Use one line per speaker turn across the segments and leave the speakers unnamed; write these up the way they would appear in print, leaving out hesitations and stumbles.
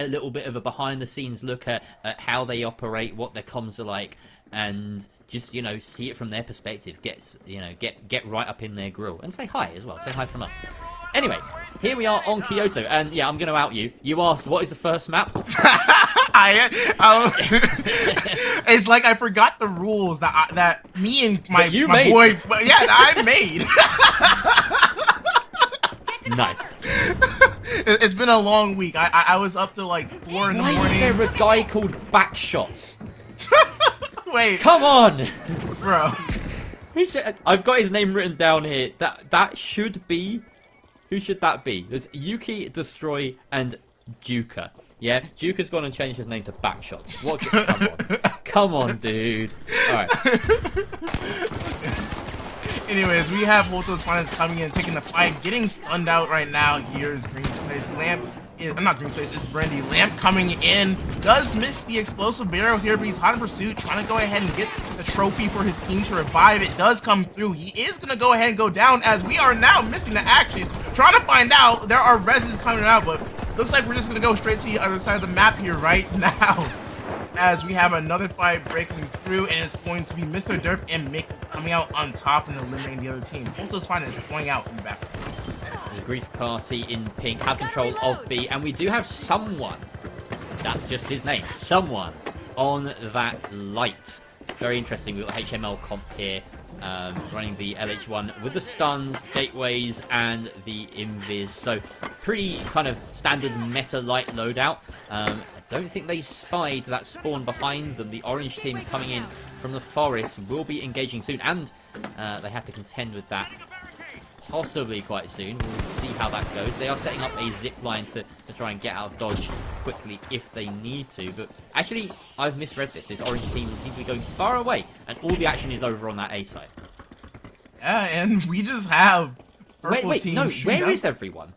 a little bit of a behind-the-scenes look at how they operate, what their comms are like, and just, you know, see it from their perspective. Get right up in their grill and say hi as well. Say hi from us. Anyway, here we are on Kyoto, and yeah, I'm going to out you. You asked, what is the first map?
It's like I forgot the rules that me and my
made.
boy, yeah, that I made.
Nice.
It's been a long week. I was up till like 4 in the morning.
Why is there a guy called Backshots?
Wait.
Come on!
Bro.
He said, I've got his name written down here. That should be... Who should that be? There's Yuki, Destroy, and Juka. Yeah, Juka's gone and changed his name to Backshots. What? Come on. Come on, dude. Alright.
Anyways, we have Volto's Finance coming in, taking the fight, getting stunned out right now. Here's Green Space. Lamp is, not Green Space, it's Brandy. Lamp coming in, does miss the explosive barrel here, but he's hot in pursuit, trying to go ahead and get the trophy for his team to revive. It does come through. He is going to go ahead and go down, as we are now missing the action. Trying to find out, there are reses coming out, but looks like we're just going to go straight to the other side of the map here right now, as we have another fight breaking through, and it's going to be Mr. Derp and Mick coming out on top and eliminating the other team. Volto's Finance going out in the back.
The Grief Party in pink have control of B, and we do have someone, that's just his name, someone on that light. Very interesting. We've got the HML comp here, running the LH1 with the stuns, gateways, and the invis. So pretty kind of standard meta light loadout. I don't think they spied that spawn behind them. The orange team coming in from the forest will be engaging soon, and they have to contend with that possibly quite soon. We'll see how that goes. They are setting up a zip line to try and get out of dodge quickly if they need to. But actually, I've misread this. This orange team seems to be going far away, and all the action is over on that A side.
Yeah, and we just have purple team shooting
where
down.
is everyone?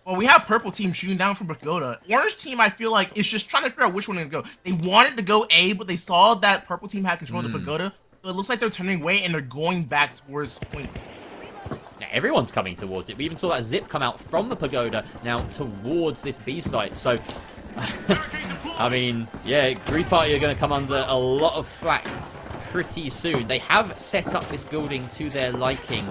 Well, we have purple team shooting down from Pagoda. Orange team, I feel like, is just trying to figure out which one to go. They wanted to go A, but they saw that purple team had control of the Pagoda. So it looks like they're turning away and they're going back towards point.
Now, everyone's coming towards it. We even saw that zip come out from the Pagoda now towards this B site. So, I mean, yeah, Grief Party are going to come under a lot of flack pretty soon. They have set up this building to their liking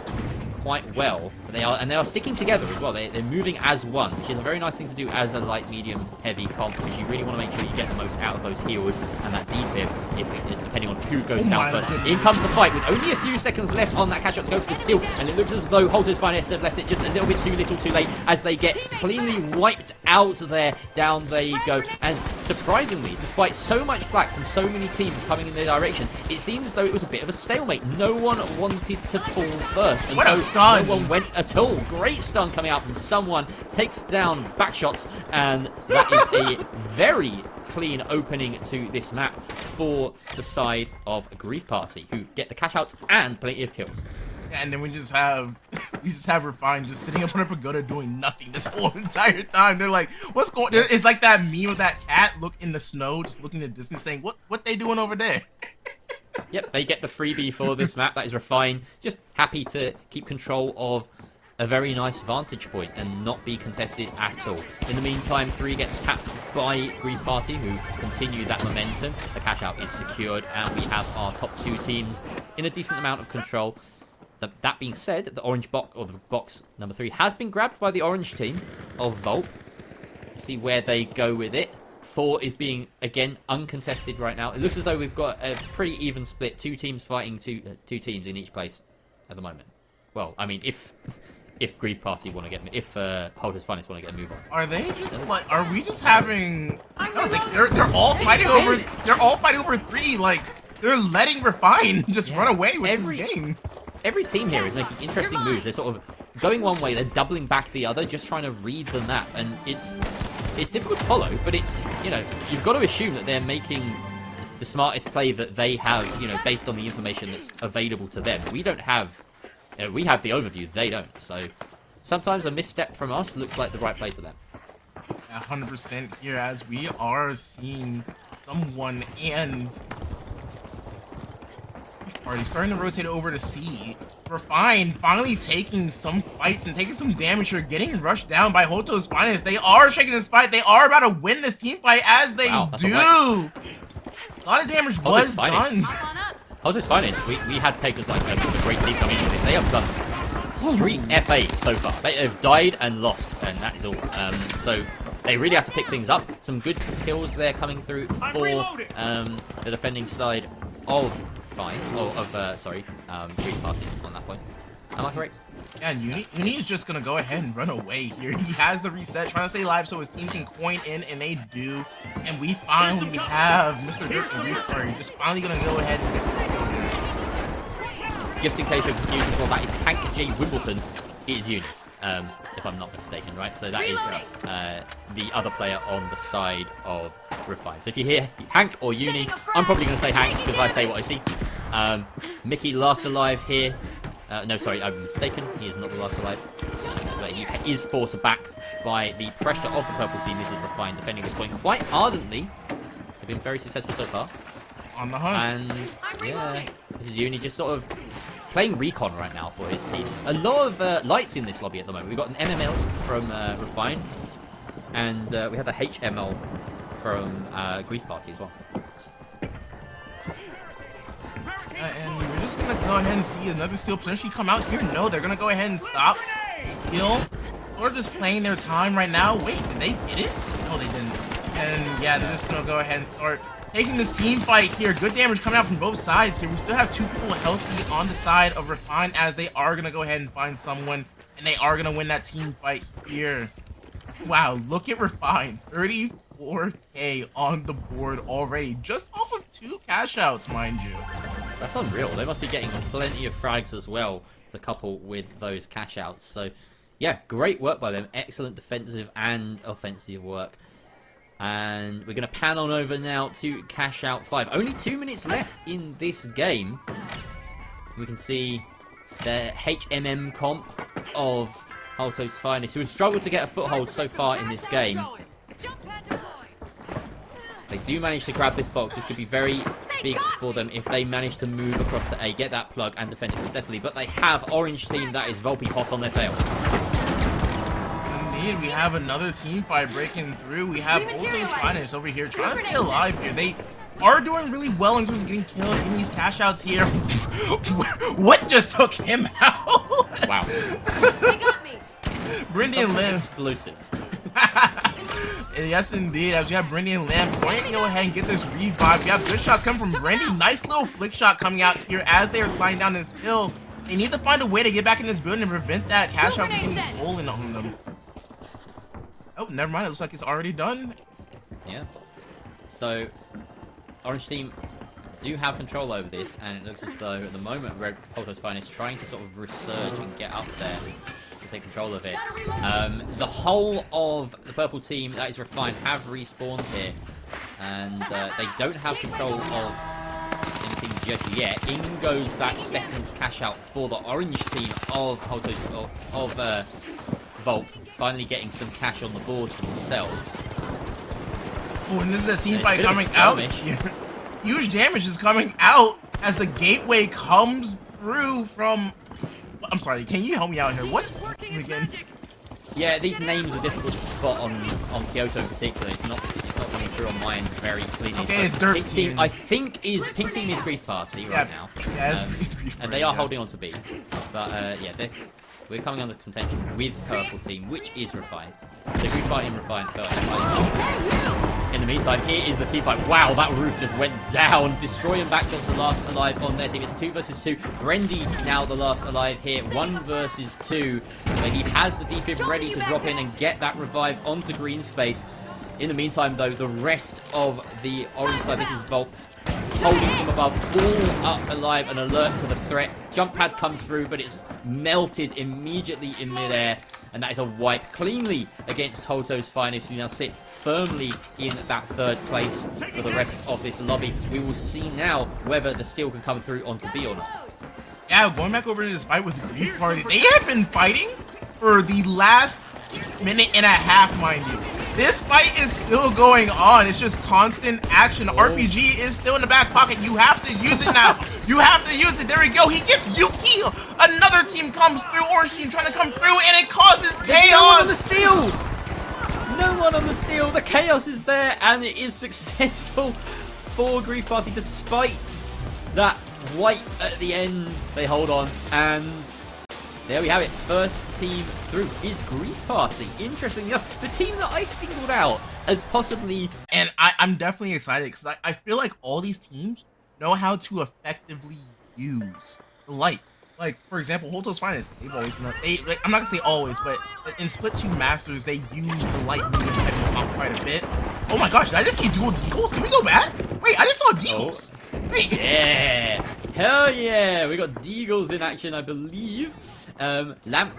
quite well, but they are sticking together as well. They're moving as one, which is a very nice thing to do as a light, medium, heavy comp, because you really want to make sure you get the most out of those heals and that defib, depending on who goes down first. In comes the fight with only a few seconds left on that catch up to go for the steal, and it looks as though Holter's Finest have left it just a little bit too little too late as they get cleanly wiped out there. Down there you go, and surprisingly, despite so much flack from so many teams coming in their direction, it seems as though it was a bit of a stalemate. No one wanted to fall first, and so no one went at all. Great stun coming out from someone, takes down Backshots, and that is a very clean opening to this map for the side of Grief Party, who get the cash outs and plenty of kills.
Yeah, and then we just have Refine just sitting up on a pagoda doing nothing this whole entire time. They're like, what's going on? It's like that meme of that cat look in the snow, just looking at the distance saying, what they doing over there?
Yep, they get the freebie for this map. That is Refine. Just happy to keep control of a very nice vantage point and not be contested at all. In the meantime, 3 gets tapped by Grief Party, who continue that momentum. The cash out is secured, and we have our top 2 teams in a decent amount of control. That being said, the orange box, or the box number 3, has been grabbed by the orange team of Volt. See where they go with it. 4 is being, again, uncontested right now. It looks as though we've got a pretty even split. 2 teams fighting two teams in each place at the moment. Well, I mean, if Grief Party want to get, if Holter's Finest want to get a move on.
Are they just like? Are we just having? No, like, they're all fighting over. They're all fighting over 3. Like they're letting Refine just run away with this game.
Every team here is making interesting moves. They're sort of going one way, they're doubling back the other, just trying to read the map, and it's difficult to follow. But it's, you know, you've got to assume that they're making the smartest play that they have, you know, based on the information that's available to them. We don't have. We have the overview, they don't. So sometimes a misstep from us looks like the right play to them.
100% here, as we are seeing someone, and I Party starting to rotate over to C. Refine finally taking some fights and taking some damage here, getting rushed down by Hoto's Finest. They are shaking this fight. They are about to win this team fight as they do. A lot of damage was done.
Hoto's Finest, we had pegged as like a great team coming into this. They have done street FA so far. They've died and lost, and that is all. So they really have to pick things up. Some good kills there coming through for the defending side of Green Party on that point. Am I correct?
Yeah, and Uni is just gonna go ahead and run away here. He has the reset, trying to stay alive so his team can coin in, and they do. And we finally have Mr. Dirk and Reef Party just finally gonna go ahead and get this kill here.
Just in case you're confused, well, that is Hank J. Wimbledon is Uni, if I'm not mistaken, right? So that is the other player on the side of Refine. So if you hear Hank or Uni, I'm probably going to say Hank because I say what I see. Mickey last alive here. No, sorry, I'm mistaken. He is not the last alive. But he is forced back by the pressure of the purple team. This is Refine defending this point quite ardently. They've been very successful so far.
On the hunt.
And yeah, this is Uni just sort of playing recon right now for his team. A lot of lights in this lobby at the moment. We've got an MML from Refine, and we have a HML from Grief Party as well.
And we're just gonna go ahead and see another steal potentially come out here. No, they're gonna go ahead and stop. Steal. Or just playing their time right now. Wait, did they get it? No, they didn't. And yeah, they're just gonna go ahead and start taking this team fight here. Good damage coming out from both sides here. We still have two people healthy on the side of Refine as they are gonna go ahead and find someone, and they are gonna win that team fight here. Wow, look at Refine. 34K on the board already, just off of 2 cash outs, mind you.
That's unreal. They must be getting plenty of frags as well to couple with those cash outs. So yeah, great work by them. Excellent defensive and offensive work. And we're going to pan on over now to cash out 5. Only 2 minutes left in this game. We can see the HMM comp of Hoto's Finest, who has struggled to get a foothold so far in this game. They do manage to grab this box. This could be very big for them if they manage to move across to A, get that plug, and defend it successfully. But they have Orange team that is Volpe hot on their tail.
Indeed, we have another team fight breaking through. We have Hoto's Finest over here trying to stay alive here. They are doing really well in terms of getting kills, getting these cash outs here. What just took him out?
Wow.
They got me.
Brindy and Lim.
Explosive.
Yes, indeed. As we have Brindy and Lamb going to go ahead and get this revive. We have good shots coming from Brindy. Nice little flick shot coming out here as they are sliding down this hill. They need to find a way to get back in this building and prevent that cash out from getting stolen on them. Oh, never mind. It looks like it's already done.
Yeah. So, Orange team do have control over this, and it looks as though at the moment Red Hoto's Finest is trying to sort of resurge and get up there to take control of it. The whole of the purple team, that is Refine, have respawned here, and they don't have control of anything just yet. In goes that second cash out for the Orange team of Hoto's Volp, finally getting some cash on the board for themselves.
Oh, and this is a team fight coming out. Huge damage is coming out as the gateway comes through from... I'm sorry, can you help me out here? What's working again?
Yeah, these names are difficult to spot on Kyoto in particular. It's not coming through on mine very cleanly.
Okay,
so
it's Dirk's team.
I think Pink team is Grief Party right now.
Yeah, it's Grief Party,
and they are holding on to B. But yeah, we're coming under contention with purple team, which is Refine. The Grief Party and Refine first. In the meantime, here is the team fight. Wow, that roof just went down. Destroying back just the last alive on their team. It's 2 versus 2. Brendy now the last alive here. 1 versus 2. But he has the defib ready to drop in and get that revive onto green space. In the meantime, though, the rest of the orange side, this is Volp, holding from above, all up alive and alert to the threat. Jump pad comes through, but it's melted immediately in midair. And that is a wipe cleanly against Hoto's Finest, who now sit firmly in that 3rd place for the rest of this lobby. We will see now whether the steal can come through onto B or not.
Yeah, going back over to this fight with the Grief Party, they have been fighting for the last minute and a half, mind you. This fight is still going on. It's just constant action. RPG is still in the back pocket. You have to use it now. You have to use it. There we go. He gets Yuki. Another team comes through. Orange team trying to come through, and it causes chaos.
No one on the steal. No one on the steal. The chaos is there, and it is successful for Grief Party despite that wipe at the end. They hold on, and there we have it. First team through is Grief Party. Interestingly enough, the team that I singled out as possibly...
And I'm definitely excited because I feel like all these teams know how to effectively use the light. Like, for example, Hoto's Finest, they've always known... I'm not going to say always, but in Split 2 Masters, they use the light meter heavy pump quite a bit. Oh my gosh, did I just see dual deagles? Can we go back? Wait, I just saw deagles. Wait.
Yeah. Hell yeah. We got deagles in action, I believe. Lamp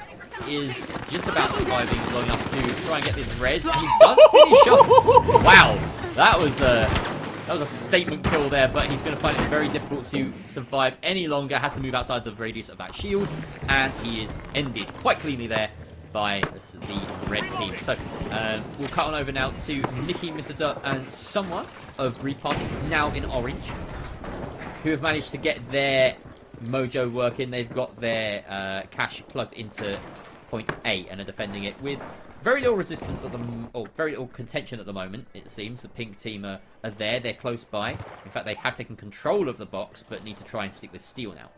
is just about surviving long enough to try and get this res, and he does finish off. Wow, that was a statement kill there, but he's going to find it very difficult to survive any longer. Has to move outside the radius of that shield, and he is ended quite cleanly there by the red team. So we'll cut on over now to Nikki, Mr. Dirt, and someone of Grief Party now in orange, who have managed to get their mojo working. They've got their cash plugged into point A and are defending it with very little resistance or very little contention at the moment. It seems the pink team are there. They're close by. In fact, they have taken control of the box, but need to try and stick with steel now.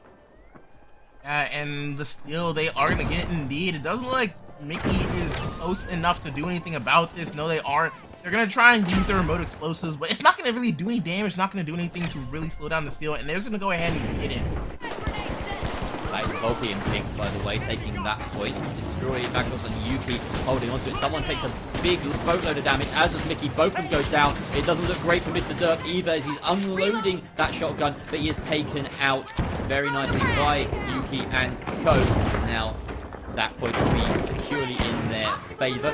And the steel they are gonna get indeed. It doesn't look like Mickey is close enough to do anything about this. No, they aren't. They're gonna try and use their remote explosives, but it's not gonna really do any damage. It's not gonna do anything to really slow down the steel, and they're just gonna go ahead and get it.
Like Volky and Pink, by the way, taking that point. Destroy Magnos and Yuki holding onto it. Someone takes a big boatload of damage, as does Mickey. Both of them go down. It doesn't look great for Mr. Dirk either, as he's unloading that shotgun, but he is taken out very nicely by Yuki and Ko. Now, that point will be securely in their favor.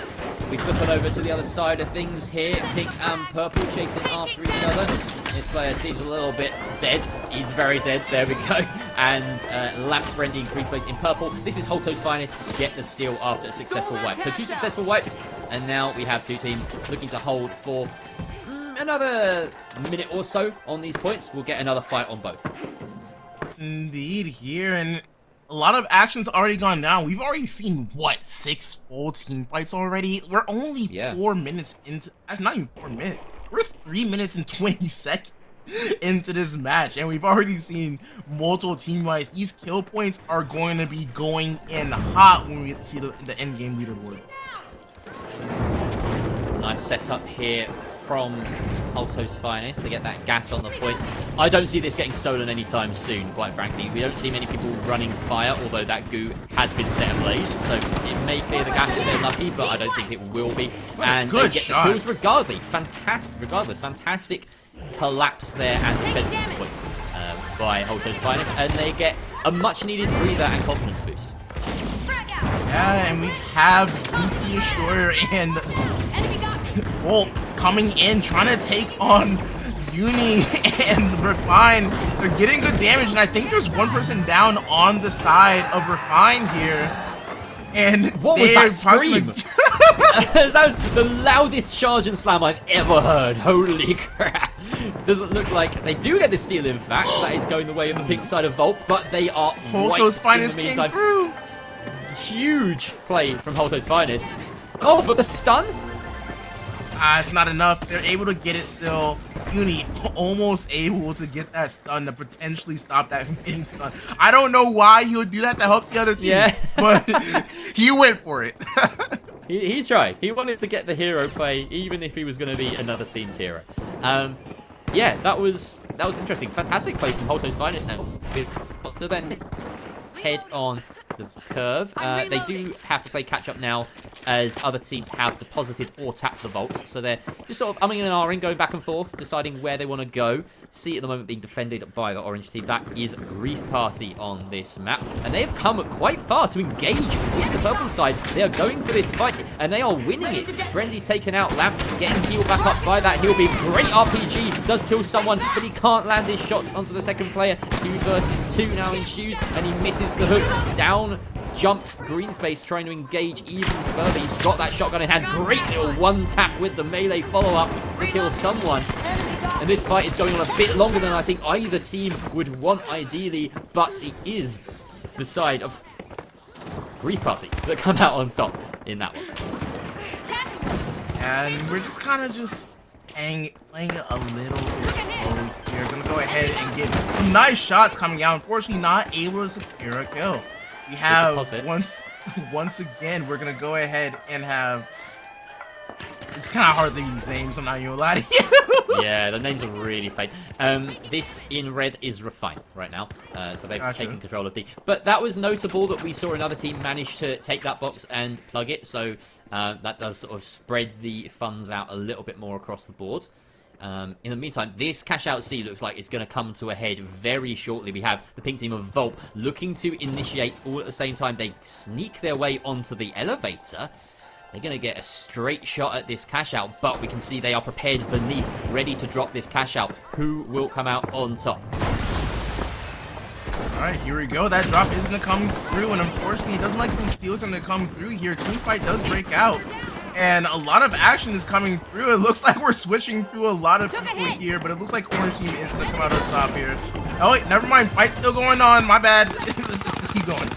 We flip it over to the other side of things here. Pink and purple chasing after each other. This player seems a little bit dead. He's very dead. There we go. And Lamp Brendy in green space in purple. This is Hoto's Finest. Get the steal after a successful wipe. So 2 successful wipes. And now we have 2 teams looking to hold for another minute or so on these points. We'll get another fight on both.
Yes, indeed here. And a lot of action's already gone down. We've already seen, what, 6 full team fights already? We're only 4 minutes into... Not even 4 minutes. We're 3 minutes and 20 seconds into this match, and we've already seen multiple team fights. These kill points are going to be going in hot when we get to see the end game leaderboard.
Nice setup here from Alto's Finest to get that gas on the point. I don't see this getting stolen anytime soon, quite frankly. We don't see many people running fire, although that goo has been set ablaze, so it may clear the gas if they're lucky, but I don't think it will be. And they get the kills regardless. Fantastic collapse there and defensive point by Alto's Finest, and they get a much-needed breather and confidence boost.
Yeah, and we have Yuki Destroyer and Volt coming in, trying to take on Uni and Refine. They're getting good damage, and I think there's one person down on the side of Refine here. And
what was that scream? That was the loudest charge and slam I've ever heard. Holy crap. Doesn't look like they do get the steal, in fact. That is going the way of the pink side of Volt, but they are
Holto's Finest came through.
Huge play from Holto's Finest. Oh, but the stun?
It's not enough. They're able to get it still. Uni almost able to get that stun to potentially stop that from getting stunned. I don't know why he would do that to help the other team, but he went for it.
He tried. He wanted to get the hero play, even if he was going to be another team's hero. Yeah, that was interesting. Fantastic play from Holto's Finest now. So then head on the curve. They do have to play catch up now, as other teams have deposited or tapped the vault. So they're just sort of umming and ahhing, going back and forth, deciding where they want to go. C at the moment being defended by the orange team. That is Grief Party on this map. And they have come quite far to engage with the purple side. They are going for this fight, and they are winning it. Brendy taken out, Lamp getting healed back up by that heal beam. Great RPG, does kill someone, but he can't land his shots onto the second player. 2 versus 2 now ensues, and he misses the hook down jumps. Green Space trying to engage even further. He's got that shotgun in hand. Great little one tap with the melee follow-up to kill someone. And this fight is going on a bit longer than I think either team would want ideally, but it is the side of Grief Party that come out on top in that one.
And we're just kind of playing it a little bit slow here. Gonna go ahead and get some nice shots coming out. Unfortunately, not able to secure a kill. We have once again, we're gonna go ahead and have. It's kind of hard to use names. I'm not even gonna lie to you.
Yeah, the names are really fake. This in red is Refine right now, so they've taken control of D. But that was notable that we saw another team manage to take that box and plug it, so that does sort of spread the funds out a little bit more across the board. In the meantime, this cash out C looks like it's going to come to a head very shortly. We have the pink team of Volp looking to initiate all at the same time. They sneak their way onto the elevator. They're going to get a straight shot at this cash out, but we can see they are prepared beneath, ready to drop this cash out. Who will come out on top?
Alright, here we go. That drop is going to come through, and unfortunately, it doesn't like some steals going to come through here. Teamfight does break out, and a lot of action is coming through. It looks like we're switching through a lot of people here, but it looks like Orange Team is going to come out on top here. Oh, wait, never mind. Fight's still going on. My bad. Let's keep going.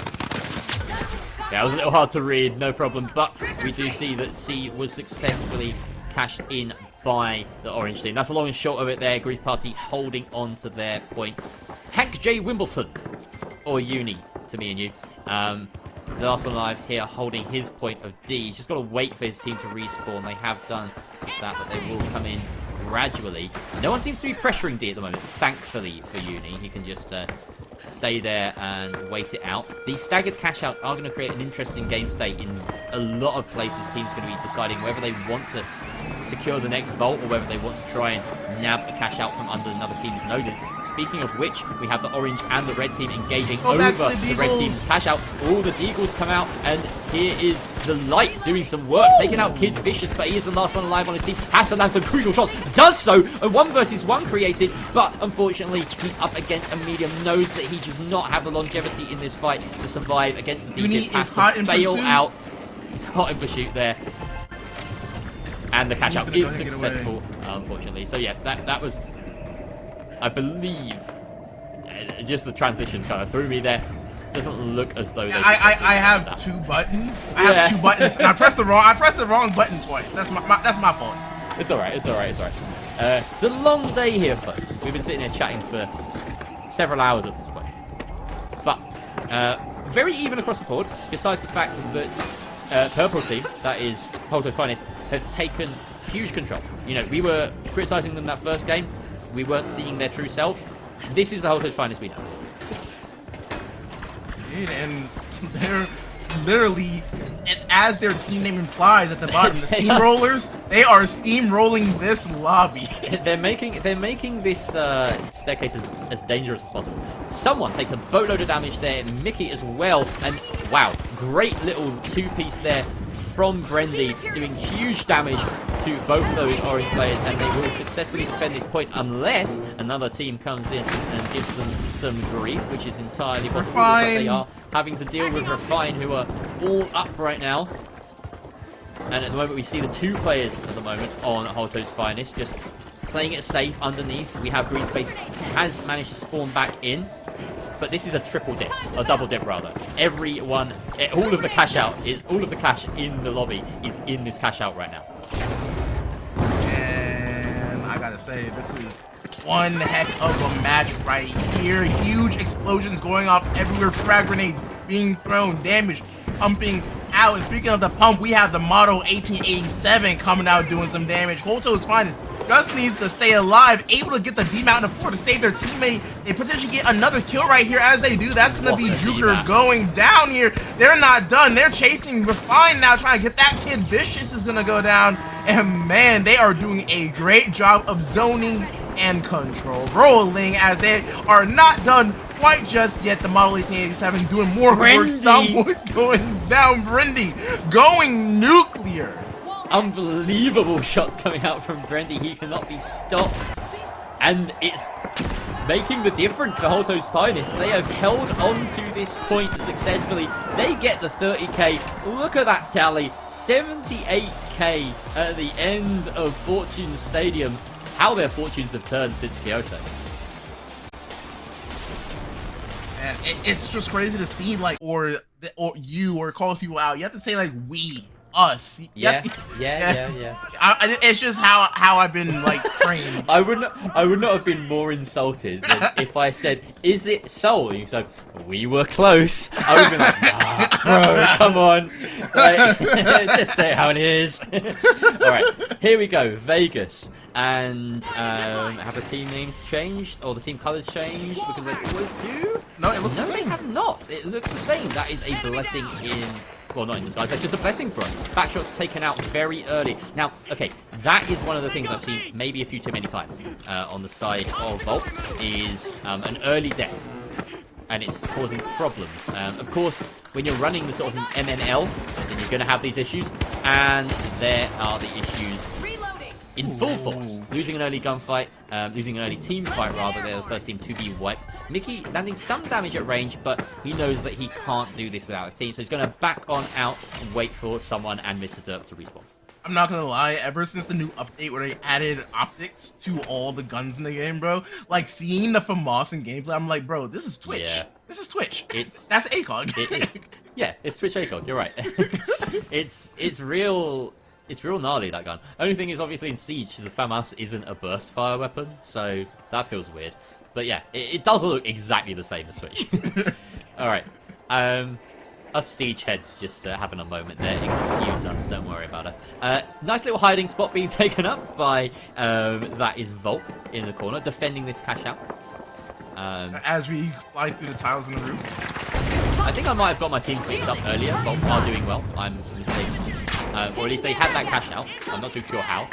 Yeah, it was a little hard to read, no problem, but we do see that C was successfully cashed in by the Orange team. That's the long and short of it there. Grief Party holding on to their point. Hank J. Wimbledon, or Uni, to me and you. The last one alive here holding his point of D. He's just got to wait for his team to respawn. They have done just that, but they will come in gradually. No one seems to be pressuring D at the moment, thankfully for Uni. He can just stay there and wait it out. These staggered cash outs are going to create an interesting game state in a lot of places. Teams are going to be deciding whether they want to secure the next vault or whether they want to try and nab a cash out from under another team's noses. Speaking of which, we have the orange and the red team engaging over the red team's cash out. All the Deagles come out, and here is the light doing some work, taking out Kid Vicious, but he is the last one alive on his team. Has to land some crucial shots, does so, a 1 versus 1 created, but unfortunately he's up against a medium, knows that he does not have the longevity in this fight to survive against the Deagles. Has to bail out. He's hot in pursuit there. And the catch-up is successful, unfortunately. So yeah, that was, I believe, just the transitions kind of threw me there. Doesn't look as though they.
I have two buttons. I have two buttons, and I pressed the wrong button twice. That's my fault.
It's alright. It's alright. The long day here, folks. We've been sitting here chatting for several hours at this point, but very even across the board. Besides the fact that purple team, that is Holto's finest, have taken huge control. You know, we were criticizing them that first game. We weren't seeing their true selves. This is the Holto's finest we know.
And they're literally, as their team name implies at the bottom, the steamrollers, they are steamrolling this lobby.
They're making this staircase as dangerous as possible. Someone takes a boatload of damage there, Mickey as well, and wow, great little two-piece there from Brendy, doing huge damage to both those orange players, and they will successfully defend this point unless another team comes in and gives them some grief, which is entirely possible. But they are having to deal with Refine, who are all up right now. And at the moment, we see the two players at the moment on Holto's finest, just playing it safe underneath. We have Green Space has managed to spawn back in. But this is a triple dip, a double dip rather. Everyone, all of the cash in the lobby is in this cash out right now.
And I gotta say, this is one heck of a match right here. Huge explosions going off everywhere, frag grenades being thrown, damage pumping out. And speaking of the pump, we have the Model 1887 coming out doing some damage. Holto's finest just needs to stay alive, able to get the D-mount on the floor to save their teammate. They potentially get another kill right here. As they do, that's going to be Juker going down here. They're not done. They're chasing Refine now, trying to get that kid. Vicious is going to go down. And man, they are doing a great job of zoning and controlling, as they are not done quite just yet. The Model 1887 doing more work. Someone going down. Brendy going nuclear.
Unbelievable shots coming out from Brendy. He cannot be stopped. And it's making the difference for Holto's Finest. They have held on to this point successfully. They get the 30k. Look at that tally. 78k at the end of Fortune Stadium. How their fortunes have turned since Kyoto.
And it's just crazy to see, like, or you, or call a few out. You have to say, like, we. Us.
Yeah.
It's just how I've been like trained.
I would not have been more insulted than if I said, "Is it Seoul?" And you said, "We were close." I would have been like, "Nah, bro, come on, like, just say it how it is." All right, here we go, Vegas, and have the team names changed or the team colors changed because they always do?
No, it looks the
No,
same.
they have not. It looks the same. That is a blessing in. Well, not in disguise, that's just a blessing for us. Backshots taken out very early. Now, okay, that is one of the things I've seen maybe a few too many times on the side of Volt, is an early death. And it's causing problems. Of course, when you're running the sort of MNL, then you're going to have these issues. And there are the issues in full force. Losing an early gunfight, losing an early team fight rather, they're the first team to be wiped. Mickey landing some damage at range, but he knows that he can't do this without a team, so he's going to back on out and wait for someone and Mr. Derp to respawn.
I'm not gonna lie, ever since the new update where they added optics to all the guns in the game, bro, like seeing the FAMAS in gameplay, I'm like, bro, this is Twitch.
Yeah.
This is Twitch.
That's
ACOG.
It is. Yeah, it's Twitch ACOG, you're right. It's real gnarly, that gun. Only thing is, obviously, in Siege, the FAMAS isn't a burst fire weapon, so that feels weird. But yeah, it does look exactly the same as Twitch. Alright. Us Siege heads just having a moment there. Excuse us, don't worry about us. Nice little hiding spot being taken up by, that is Volt in the corner, defending this cash out.
As we fly through the tiles in the roof.
I think I might have got my team mixed up earlier. Volt are doing well, I'm mistaken. Or at least they had that cash out. I'm not too sure how.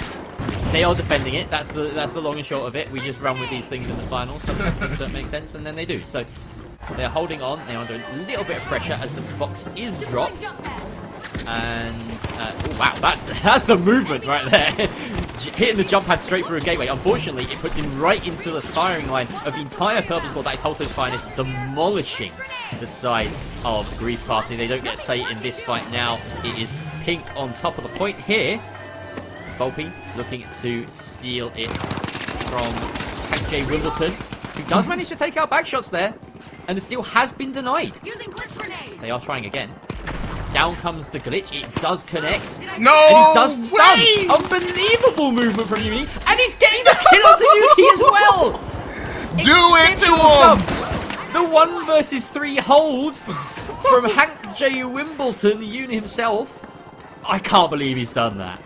They are defending it. That's the long and short of it. We just run with these things in the final. Sometimes things don't make sense, and then they do. So they're holding on. They're under a little bit of pressure as the box is dropped. And oh, wow, that's a movement right there. Hitting the jump pad straight through a gateway. Unfortunately, it puts him right into the firing line of the entire purple squad. That is Holto's Finest, demolishing the side of the Grief Party. They don't get a say in this fight now. It is Pink on top of the point here. Volpe looking to steal it from Hank J. Wimbledon, who does manage to take out back shots there, and the steal has been denied. They are trying again. Down comes the glitch. It does connect.
No!
And he does stun.
Way!
Unbelievable movement from Yumi, and he's getting the kill onto Yuki as well.
Do it to him!
The 1 versus 3 hold from Hank J. Wimbledon, Yoon himself. I can't believe he's done that.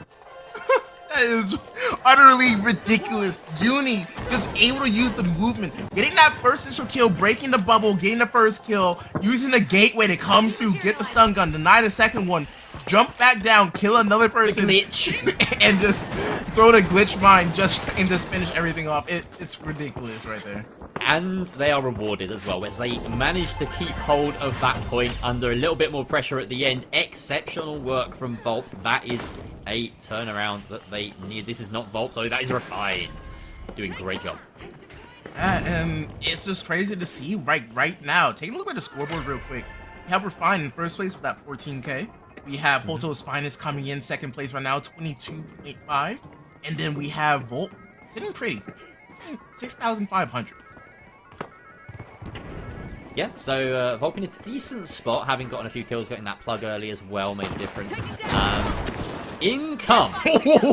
That is utterly ridiculous. Uni just able to use the movement, getting that first initial kill, breaking the bubble, getting the first kill, using the gateway to come through, get the stun gun, deny the second one, jump back down, kill another person,
The glitch.
and just throw the glitch mine and just finish everything off. It's ridiculous right there.
And they are rewarded as well, as they manage to keep hold of that point under a little bit more pressure at the end. Exceptional work from Volt. That is a turnaround that they need. This is not Volt, though. That is Refine. Doing a great job.
And it's just crazy to see right now. Taking a look at the scoreboard real quick. We have Refine in first place with that 14k. We have Holto's Finest coming in second place right now, 22.5. And then we have Volt sitting pretty, 6,500.
Yeah, so Volpe in a decent spot, having gotten a few kills, getting that plug early as well made a difference. Income!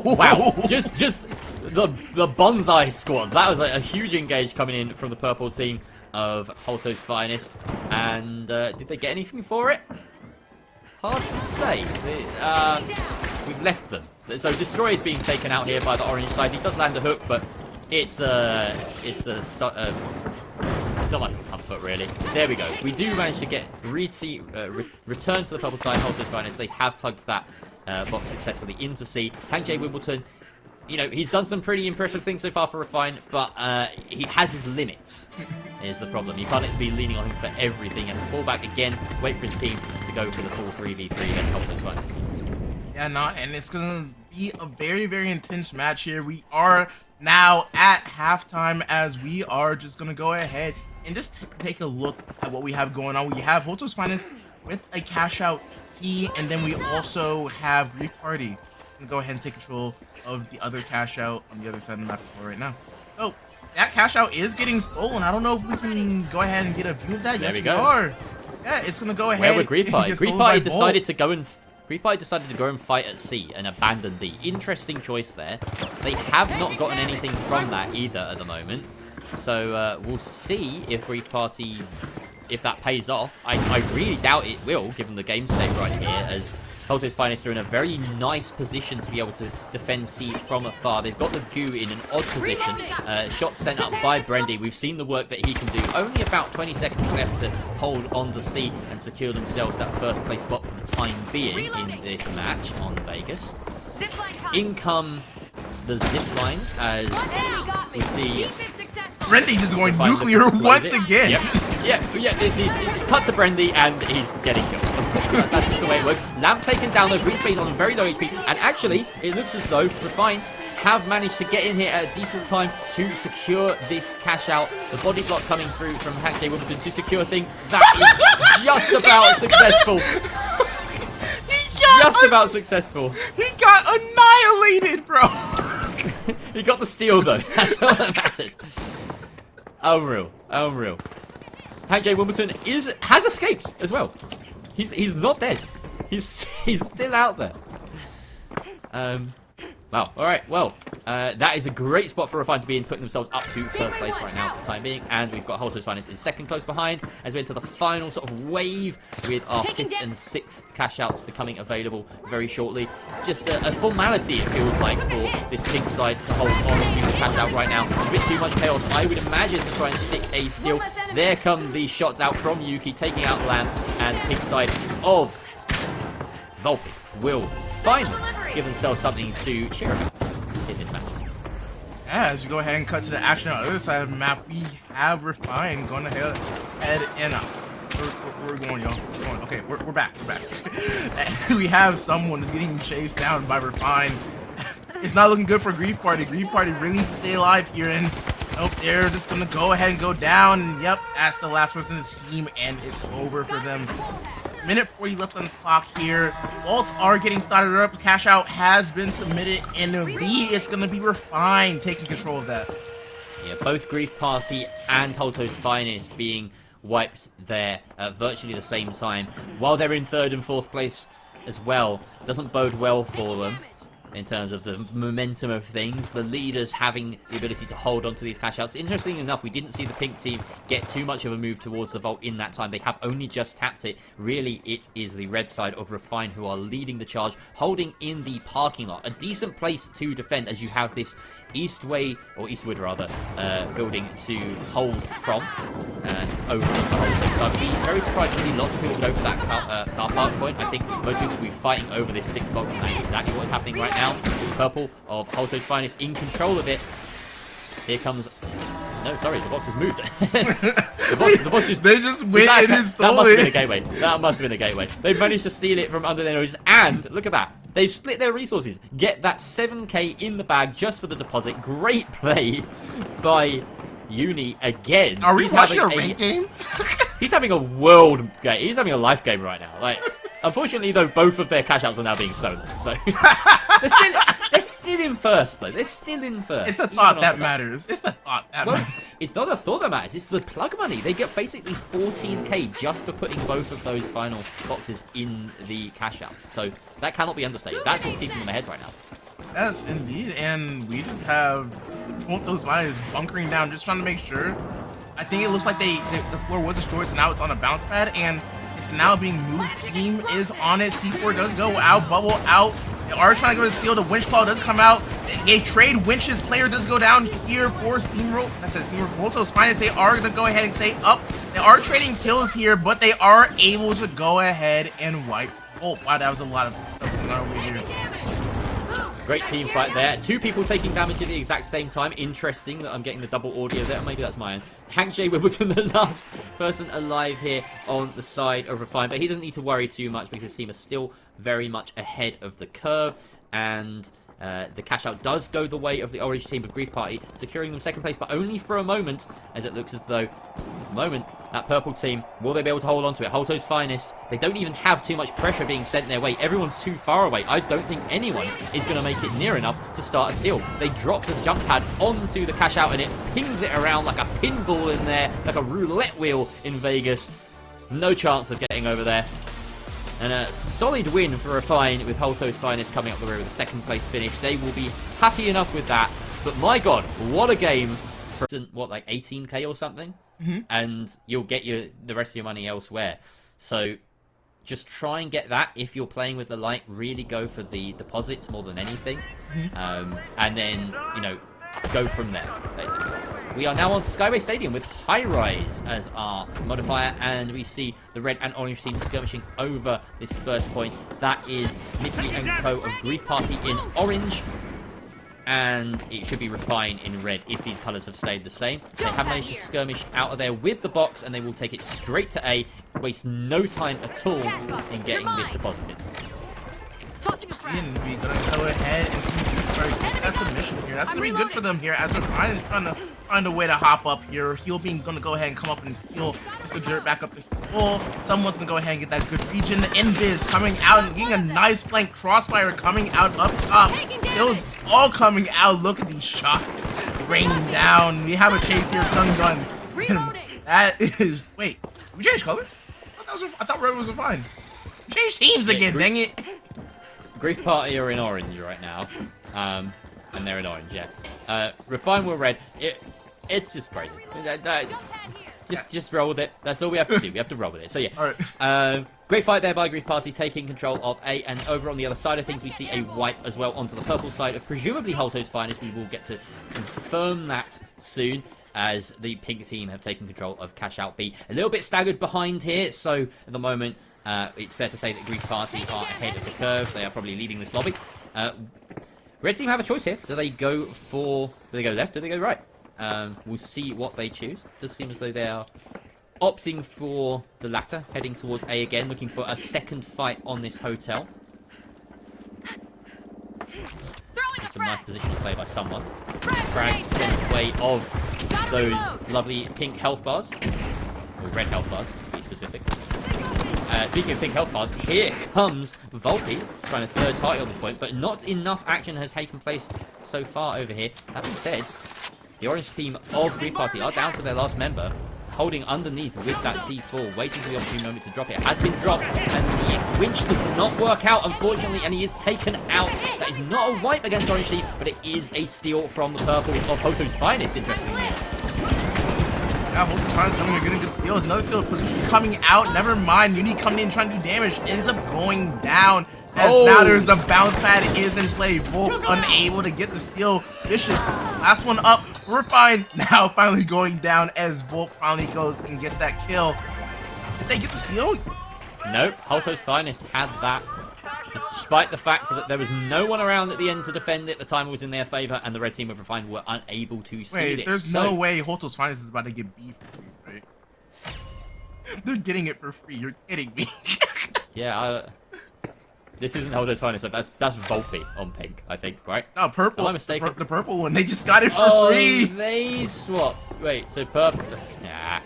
Wow, just the bonsai squad. That was a huge engage coming in from the purple team of Holto's Finest. And did they get anything for it? Hard to say. We've left them. So Destroy is being taken out here by the orange side. He does land a hook, but it's not much of a comfort, really. There we go. We do manage to get return to the purple side. Holto's Finest. They have plugged that box successfully into C. Hank J. Wimbledon, you know, he's done some pretty impressive things so far for Refine, but he has his limits, is the problem. You can't be leaning on him for everything. He has to fall back again, wait for his team to go for the full 3v3 against Holto's Finest.
Yeah, and it's gonna be a very, very intense match here. We are now at halftime as we are just going to go ahead and just take a look at what we have going on. We have Hoto's Finest with a cash out T, and then we also have Grief Party. I'm going to go ahead and take control of the other cash out on the other side of the map right now. So that cash out is getting stolen. I don't know if we can go ahead and get a view of that. Yes, we are. Yeah, it's going to go ahead.
Where were Grief Party? Grief Party decided to go and fight at C and abandon D. Interesting choice there. They have not gotten anything from that either at the moment. So we'll see if Grief Party, if that pays off. I really doubt it will, given the game state right here, as Hoto's Finest are in a very nice position to be able to defend C from afar. They've got the Goo in an odd position. Shot sent up by Brendy. We've seen the work that he can do. Only about 20 seconds left to hold on to C and secure themselves that first place spot for the time being in this match on Vegas. In come the zip lines as we see
Brendy just going nuclear once again.
Yeah, this is cut to Brendy and he's getting killed. Of course, that's just the way it works. Lamp's taken down though, Green Space on very low HP, and actually it looks as though Refine have managed to get in here at a decent time to secure this cash out. The body block coming through from Hackday Wimbledon to secure things. That is just about successful. Just about successful.
He got annihilated, bro.
He got the steal though. That's all that matters. Unreal. Hackday Wimbledon has escaped as well. He's not dead. He's still out there. Wow. All right. Well, that is a great spot for Refine to be in, putting themselves up to first place right now for the time being. And we've got Hoto's Finest in second, close behind, as we enter the final sort of wave with our 5th and 6th cash outs becoming available very shortly. Just a formality, it feels like, for this pink side to hold on to the cash out right now. A bit too much chaos, I would imagine, to try and stick a steal. There come the shots out from Yuki, taking out Lamb, and pink side of Volpe will finally give themselves something to cheer about in this match.
Yeah, as you go ahead and cut to the action on the other side of the map, we have Refine going ahead and we're going, y'all. We're going. Okay, we're back. We have someone that's getting chased down by Refine. It's not looking good for Grief Party. Grief Party really needs to stay alive here, and nope, they're just gonna go ahead and go down. And yep, that's the last person in the team, and it's over for them. Minute 40 left on the clock here. Vaults are getting started up. Cash out has been submitted, and B is going to be Refine taking control of that.
Yeah, both Grief Party and Hoto's Finest being wiped there at virtually the same time, while they're in 3rd and 4th place as well. Doesn't bode well for them in terms of the momentum of things. The leaders having the ability to hold on to these cash outs. Interestingly enough, we didn't see the pink team get too much of a move towards the vault in that time. They have only just tapped it. Really, it is the red side of Refine who are leading the charge, holding in the parking lot. A decent place to defend, as you have this Eastway, or Eastwood rather, building to hold from and over the whole thing. So I'd be very surprised to see lots of people go for that car park point. I think most people will be fighting over this 6th box, and that's exactly what's happening right now. Purple of Hoto's Finest in control of it. Here comes... No, sorry, the box has moved. the box just...
They just went in and stole
it. That must have been a
it.
gateway. That must have been a gateway. They've managed to steal it from under their noses, and look at that. They've split their resources. Get that 7k in the bag just for the deposit. Great play by Uni again.
Are we watching a rank game?
He's having a world game. He's having a life game right now. Like, unfortunately, though, both of their cash outs are now being stolen. So they're still in first, though. They're still in first.
It's the thought that matters. It's the thought that matters.
It's not the thought that matters. It's the plug money. They get basically 14k just for putting both of those final boxes in the cash outs. So that cannot be understated. That's what's keeping them ahead right now.
Yes, indeed. And we just have Toronto's Miners bunkering down, just trying to make sure. I think it looks like the floor was destroyed, so now it's on a bounce pad, and it's now being moved. Team is on it. C4 does go out, bubble out. They are trying to go to steal. The winch claw does come out. A trade winches player does go down here for Steamroll. That says Steamroll. Toronto's Finest. They are going to go ahead and stay up. They are trading kills here, but they are able to go ahead and wipe. Oh, wow, that was a lot of stuff going on over here.
Great team fight there. 2 people taking damage at the exact same time. Interesting that I'm getting the double audio there. Maybe that's mine. Hank J. Wimbledon, the last person alive here on the side of Refine. But he doesn't need to worry too much because his team is still very much ahead of the curve. And The cash out does go the way of the orange team of Grief Party, securing them second place, but only for a moment, as it looks as though, at the moment, that purple team, will they be able to hold on to it? Holto's Finest, they don't even have too much pressure being sent their way. Everyone's too far away. I don't think anyone is going to make it near enough to start a steal. They drop the jump pad onto the cash out, and it pings it around like a pinball in there, like a roulette wheel in Vegas. No chance of getting over there. And a solid win for Refine, with Holto's Finest coming up the rear with a second place finish. They will be happy enough with that. But my god, what a game for, what, like 18k or something? And you'll get the rest of your money elsewhere. So just try and get that if you're playing with the light. Really go for the deposits more than anything. And then, you know, go from there, basically. We are now on Skyway Stadium with High Rise as our modifier, and we see the red and orange team skirmishing over this first point. That is Mitty and Co of Grief Party in orange, and it should be Refine in red if these colours have stayed the same. They have managed to skirmish out of there with the box, and they will take it straight to A, waste no time at all in getting this deposited.
And we're gonna go ahead and see that submission here. That's gonna be good for them here as they're trying to find a way to hop up here. Heal being gonna go ahead and come up and heal Mr. Dirt back up the hill. Someone's gonna go ahead and get that good region. The Invis coming out and getting a nice flank crossfire coming out up top. Kills all coming out. Look at these shots rain down. We have a chase here, stun gun. That is, wait, we changed colors? I thought red was fine. We changed teams again, dang it.
Grief Party are in orange right now, and they're in orange, yeah. Refine were red. It's just crazy. Just roll with it. That's all we have to do. We have to roll with it. So yeah.
All right.
Great fight there by Grief Party, taking control of A, and over on the other side of things we see a wipe as well onto the purple side of presumably Holto's Finest. We will get to confirm that soon, as the pink team have taken control of Cash Out B. A little bit staggered behind here, so at the moment it's fair to say that Grief Party are ahead of the curve. They are probably leading this lobby. Red team have a choice here. Do they go left? Do they go right? We'll see what they choose. It does seem as though they are opting for the latter, heading towards A again, looking for a second fight on this hotel. It's a nice position to play by someone. Frag sent away of those lovely pink health bars, or red health bars, to be specific. Speaking of pink health bars, here comes Volpe, trying a third party on this point, but not enough action has taken place so far over here. That being said, the orange team of Grief Party are down to their last member, holding underneath with that C4, waiting for the opportune moment to drop it. It has been dropped, and the winch does not work out, unfortunately, and he is taken out. That is not a wipe against orange team, but it is a steal from the purple of Hoto's Finest, interestingly.
Yeah, Holto's Finest coming in, good steal. Another steal coming out. Never mind. Uni coming in trying to do damage. Ends up going down. As now there's the bounce pad is in play. Volp unable to get the steal. Vicious. Last one up. We're fine. Now finally going down as Volp finally goes and gets that kill. Did they get the steal?
Nope. Holto's Finest had that. Despite the fact that there was no one around at the end to defend it, the timer was in their favor, and the red team of Refine were unable to steal it.
Wait, there's no way Holto's Finest is about to get B for free, right? They're getting it for free. You're kidding me.
Yeah, this isn't Holto's Finest. That's Volpe on pink, I think, right?
No, purple.
Am I mistaken?
The purple one. They just got it for free.
They swapped. Wait, so purple? Nah.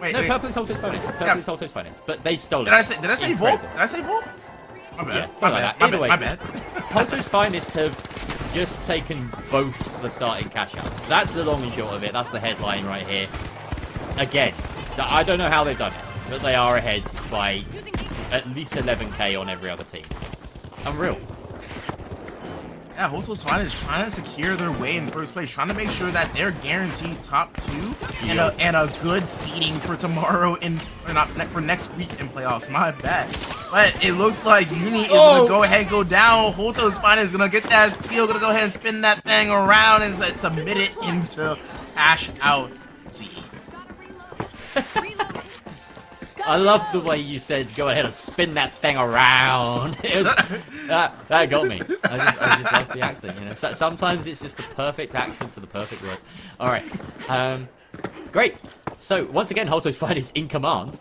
Wait,
no,
wait.
purple is Holto's Finest. Purple is Holto's Finest, but they stole it.
Did I say Volp? Did I say Volp? My bad.
Yeah, something like that. Either way,
my bad.
Holto's Finest have just taken both the starting cash outs. That's the long and short of it. That's the headline right here. Again, I don't know how they've done it, but they are ahead by at least 11k on every other team. Unreal.
Yeah, Holto's Finest is trying to secure their way in first place, trying to make sure that they're guaranteed top two and a good seeding for tomorrow for next week in playoffs. My bad. But it looks like Uni is gonna go ahead and go down. Holto's Finest is gonna get that steal, gonna go ahead and spin that thing around and submit it into Cash Out Z.
I love the way you said, go ahead and spin that thing around. That got me. I just love the accent, you know. So, sometimes it's just the perfect accent for the perfect words. Alright. Great. So, once again, Holto's Finest in command.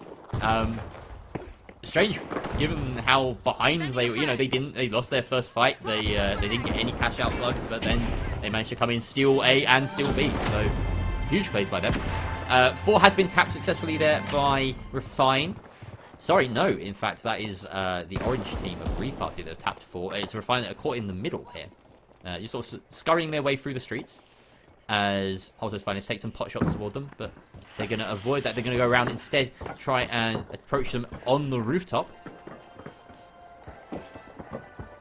strange, given how behind they were. You know, they lost their first fight. They didn't get any cash out plugs, but then they managed to come in, steal A and steal B. So huge plays by them. 4 has been tapped successfully there by Refine. Sorry, no. In fact, that is the orange team of Grief Party that have tapped 4. It's Refine that are caught in the middle here. Just sort of scurrying their way through the streets as Holto's Finest take some pot shots toward them, but they're going to avoid that. They're going to go around instead, try and approach them on the rooftop.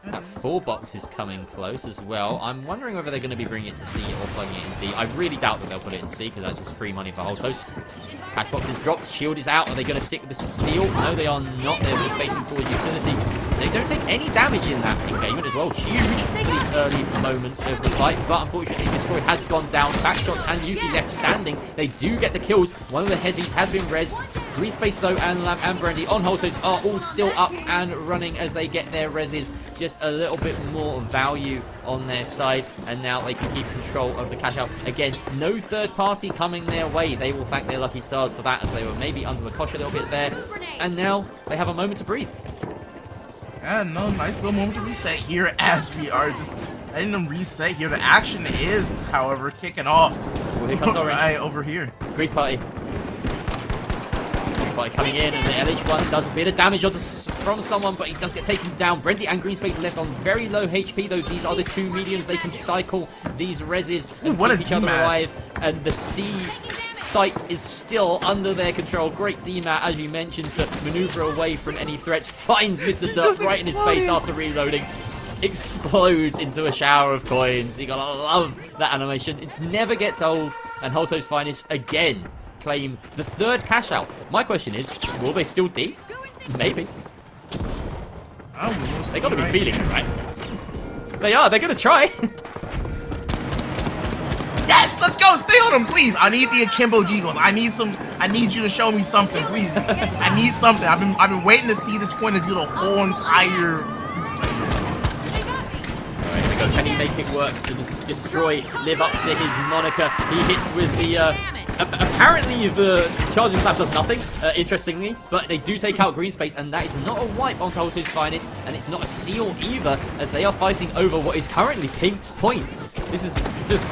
That 4 box is coming close as well. I'm wondering whether they're going to be bringing it to C or plugging it in D. I really doubt that they'll put it in C because that's just free money for Holtos. Cash box is dropped. Shield is out. Are they going to stick with the steal? No, they are not. They're just facing forward utility. They don't take any damage in that engagement as well. Huge for the early moments of the fight. But unfortunately, Destroy has gone down. Backshots and Yuki left standing. They do get the kills. One of the heavies has been rezzed. Green Space, though, and Lamp and Brandy on Holtos are all still up and running as they get their rezzes. Just a little bit more value on their side, and now they can keep control of the cash out. Again, no third party coming their way. They will thank their lucky stars for that, as they were maybe under the cosh a little bit there. And now they have a moment to breathe.
Yeah, no, nice little moment to reset here as we are just letting them reset here. The action is, however, kicking off.
Well, here comes Orange.
Right over here.
It's Grief Party. By coming in, and the LH1 does a bit of damage from someone, but he does get taken down. Brendy and Green Space left on very low HP, though. These are the 2 mediums. They can cycle these rezzes and keep each other alive. And the C site is still under their control. Great DMAT, as you mentioned, to maneuver away from any threats. Finds Mr. Duck right in his face after reloading. Explodes into a shower of coins. You gotta love that animation. It never gets old. And Holto's Finest again claim the 3rd cash out. My question is, will they still D? Maybe.
Oh,
they got to be feeling it, right? They are. They're going to try.
Yes, let's go. Stay on them, please. I need the Akimbo Jiggles. I need you to show me something, please. I need something. I've been waiting to see this point of view the whole entire.
Alright, they go. Can he make it work to destroy, live up to his moniker? He hits with the. Apparently the charging slap does nothing, interestingly, but they do take out Green Space, and that is not a wipe on Holto's Finest, and it's not a steal either, as they are fighting over what is currently Pink's point. This is just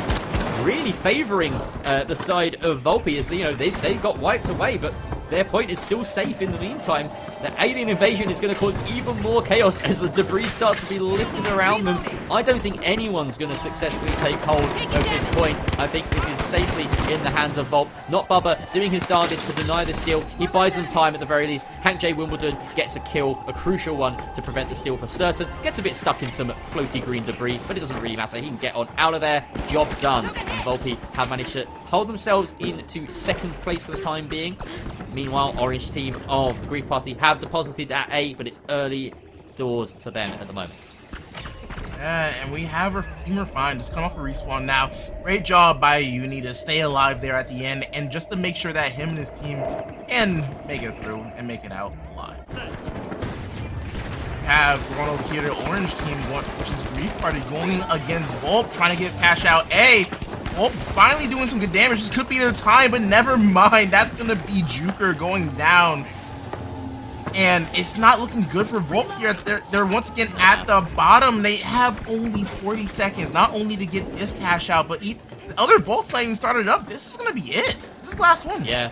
really favouring the side of Volpe, as you know, they got wiped away, but their point is still safe in the meantime. The alien invasion is going to cause even more chaos as the debris starts to be lifted around them. I don't think anyone's going to successfully take hold of this point. I think this is safely in the hands of Volpe. Not Bubba doing his darndest to deny the steal. He buys them time at the very least. Hank J. Wimbledon gets a kill, a crucial one to prevent the steal for certain. Gets a bit stuck in some floaty green debris, but it doesn't really matter. He can get on out of there. Job done. And Volpe have managed to hold themselves into 2nd place for the time being. Meanwhile, Orange team of Grief Party have deposited at A, but it's early doors for them at the moment.
Yeah, and we have our team Refine just come off a respawn now. Great job by Uni to stay alive there at the end, and just to make sure that him and his team can make it through and make it out alive. We have going over here to Orange team, which is Grief Party going against Volpe, trying to get cash out A. Volpe finally doing some good damage. This could be their time, but never mind. That's going to be Juker going down. And it's not looking good for Volpe here. They're once again at the bottom. They have only 40 seconds, not only to get this cash out, but the other Volpe's not even started up. This is going to be it. This is the last one.
Yeah.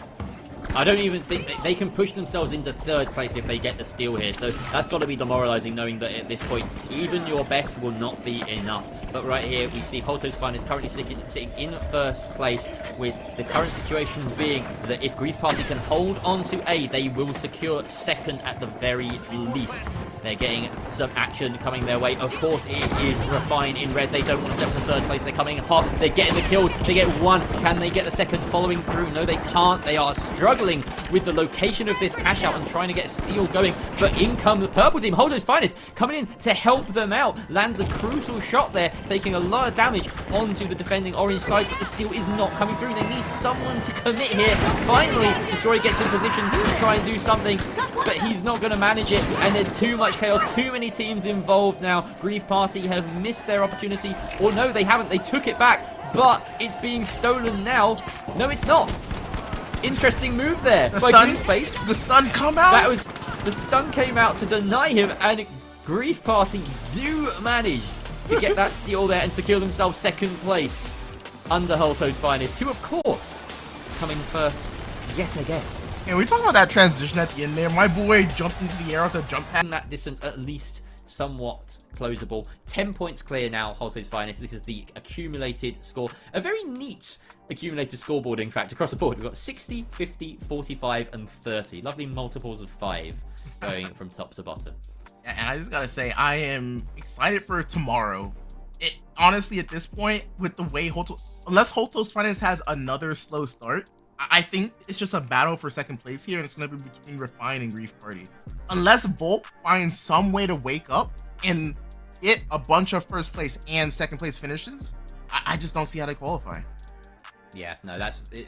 I don't even think that they can push themselves into 3rd place if they get the steal here. So that's got to be demoralizing, knowing that at this point, even your best will not be enough. But right here, we see Holto's Finest currently sitting in 1st place, with the current situation being that if Grief Party can hold on to A, they will secure 2nd at the very least. They're getting some action coming their way. Of course, it is Refine in red. They don't want to step to 3rd place. They're coming hot. They're getting the kills. They get 1. Can they get the 2nd following through? No, they can't. They are struggling with the location of this cash out and trying to get a steal going. But in come the purple team. Holto's Finest coming in to help them out. Lands a crucial shot there, taking a lot of damage onto the defending orange side, but the steal is not coming through. They need someone to commit here. Finally, Destroy gets in position to try and do something, but he's not going to manage it, and there's too much chaos, too many teams involved now. Grief Party have missed their opportunity, or no, they haven't. They took it back, but it's being stolen now. No, it's not. Interesting move there by Green Space.
The stun come out.
That was The stun came out to deny him, and Grief Party do manage to get that steal there and secure themselves second place under Holto's Finest, who of course coming first yet again.
And we talk about that transition at the end there. My boy jumped into the air with a jump pad.
That distance at least somewhat closable. 10 points clear now, Holto's Finest. This is the accumulated score. A very neat accumulated scoreboard, in fact, across the board. We've got 60, 50, 45, and 30. Lovely multiples of 5 going from top to bottom.
And I just gotta say, I am excited for tomorrow. Honestly, at this point, with the way unless Holto's Finest has another slow start, I think it's just a battle for second place here, and it's going to be between Refine and Grief Party. Unless Volk finds some way to wake up and get a bunch of first place and second place finishes, I just don't see how they qualify.
Yeah, no,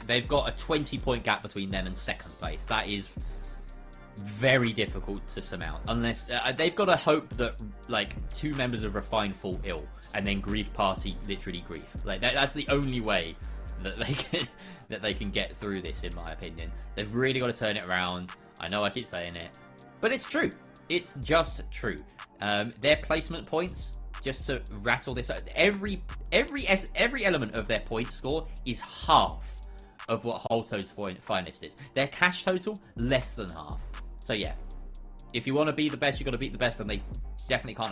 they've got a 20-point gap between them and second place. That is very difficult to surmount, unless they've got to hope that like 2 members of Refine fall ill, and then Grief Party literally grief. Like that's the only way that they can get through this, in my opinion. They've really got to turn it around. I know I keep saying it, but it's true. It's just true. Their placement points, just to rattle this out, every element of their point score is half of what Holto's Finest is. Their cash total, less than half. So yeah, if you want to be the best, you got to beat the best, and they definitely can't have